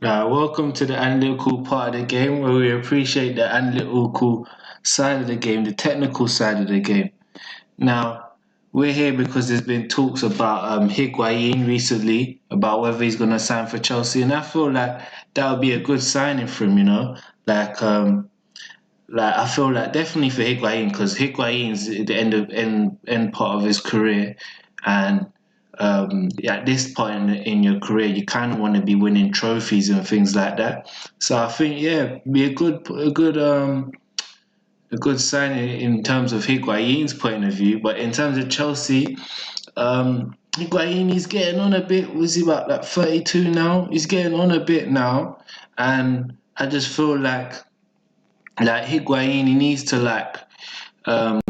Welcome to the analytical part of the game where we appreciate the analytical side of the game, the technical side of the game. Now, we're here because there's been talks about Higuain recently, about whether he's going to sign for Chelsea, and I feel like that would be a good signing for him, Like, um, like I feel like definitely for Higuain because Higuain's at the end part of his career, and at this point in your career, you kind of want to be winning trophies and things like that. So I think be a good sign in terms of Higuain's point of view. But in terms of Chelsea, Higuain he's getting on a bit. Was he about like 32 now? He's getting on a bit now, and I just feel like Higuain he needs to um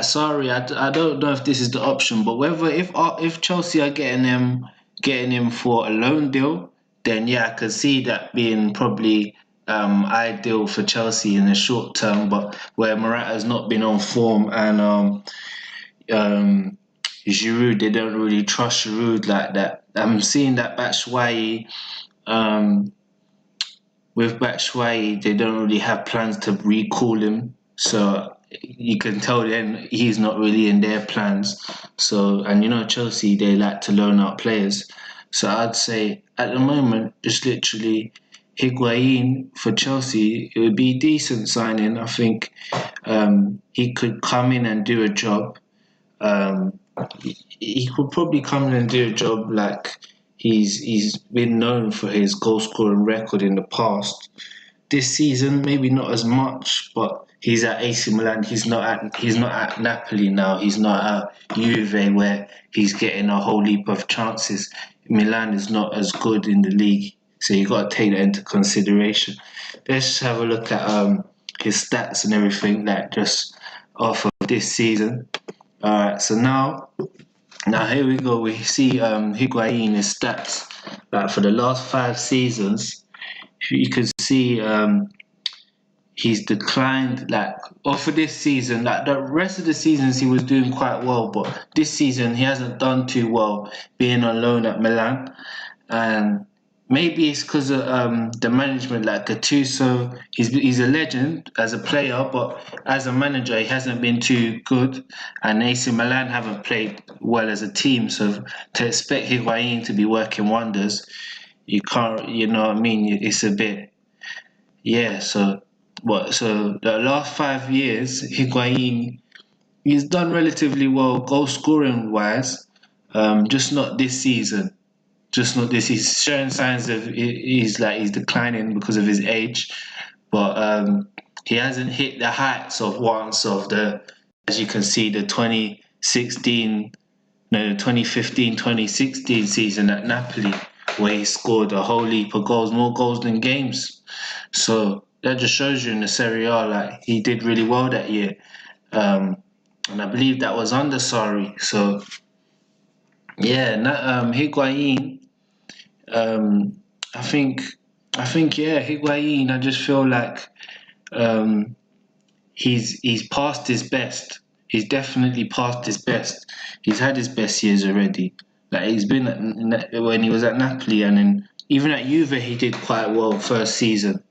sorry, I don't know if this is the option, but whether if Chelsea are getting him for a loan deal, then yeah, I could see that being probably ideal for Chelsea in the short term. But where Morata's not been on form and um Giroud, they don't really trust Giroud like that. I'm seeing that Batshuayi um with Batshuayi, they don't really have plans to recall him. So you can tell then he's not really in their plans. So, and Chelsea, they like to loan out players. So I'd say at the moment, just literally Higuain for Chelsea, it would be a decent signing. I think he could come in and do a job. Um, he could probably come in and do a job like he's been known for his goal scoring record in the past. This season, maybe not as much, but he's at AC Milan. He's not at Napoli now. He's not at Juve where he's getting a whole heap of chances. Milan is not as good in the league, so you got to take that into consideration. Let's just have a look at his stats and everything, like just off of this season. All right, so now here we go. We see Higuain his stats like for the last 5 seasons. You could see he's declined like or for this season. Like the rest of the seasons he was doing quite well, but this season he hasn't done too well being on loan at Milan. And maybe it's because of the management, like Gattuso. He's a legend as a player, but as a manager, he hasn't been too good. And AC Milan haven't played well as a team, so to expect Higuain to be working wonders, you can't. You know what I mean? It's a bit, yeah. So what? So the last 5 years, Higuain he's done relatively well goal scoring wise, just not this season, just not this. He's showing signs of he's declining because of his age, but he hasn't hit the heights of once of the, as you can see, the 2016, no, the 2015, 2016 season at Napoli, where he scored a whole heap of goals, more goals than games. So that just shows you in the Serie A, like he did really well that year, and I believe that was under Sarri. So yeah, Higuain. Um, I think, yeah, Higuain. I just feel like um, he's past his best. He's definitely past his best. He's had his best years already. Like he's been when he was at Napoli and then even at Juve he did quite well first season.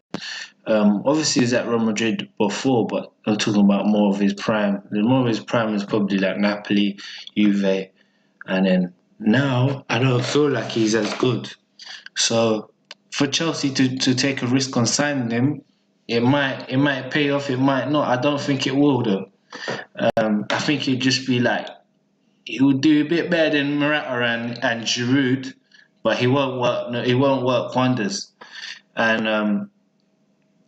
Obviously he was at Real Madrid before, but I'm talking about more of his prime. The more of his prime is probably like Napoli, Juve, and then now I don't feel like he's as good. So for Chelsea to take a risk on signing him, it might pay off, it might not. I don't think it will though. I think it'd just be like he would do a bit better than Morata and Giroud, but he won't work. No, he won't work wonders. And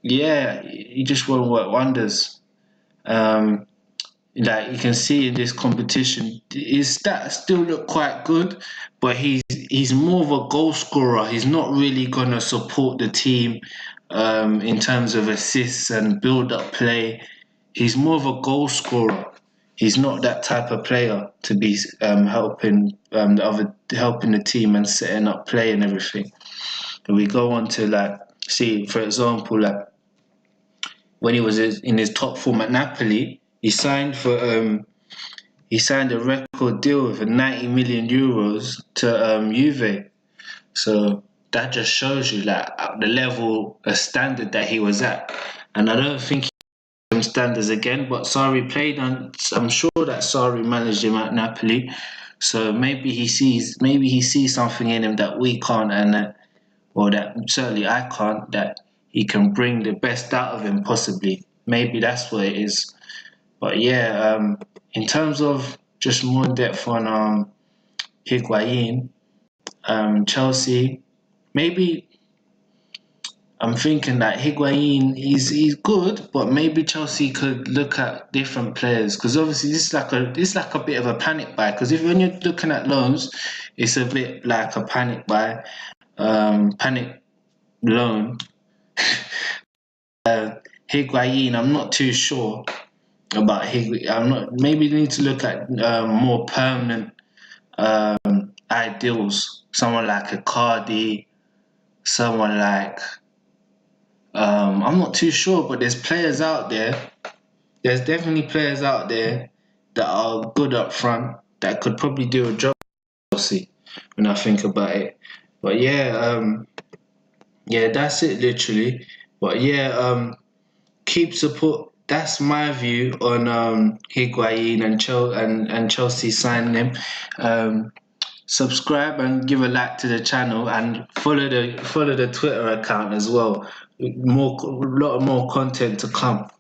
yeah, he just won't work wonders. Um, like you can see in this competition, his stats still look quite good, but he's more of a goal scorer. He's not really gonna support the team in terms of assists and build up play. He's more of a goal scorer. He's not that type of player to be helping the team and setting up play and everything. And we go on to like see, for example, like when he was in his top form at Napoli, he signed a record deal for 90 million euros to Juve. So that just shows you like the level, the standard that he was at. And I don't think standards again, but Sarri played, and I'm sure that Sarri managed him at Napoli, so maybe he sees something in him that we can't, and or that certainly I can't, that he can bring the best out of him possibly. Maybe that's what it is. But yeah, in terms of just more depth on Higuain, Chelsea, maybe I'm thinking that Higuain, he's good, but maybe Chelsea could look at different players, because obviously this is like a bit of a panic buy. Because if when you're looking at loans, it's a bit like a panic buy, panic loan. Higuain, I'm not too sure about Higuain. I'm not. Maybe you need to look at more permanent ideals. Someone like a Cardi, someone like I'm not too sure, but there's players out there. There's definitely players out there that are good up front that could probably do a job. See, when I think about it. But yeah, yeah, that's it literally. But yeah, keep support. That's my view on Higuain and Chelsea signing him. Subscribe and give a like to the channel, and follow the Twitter account as well. A lot more content to come.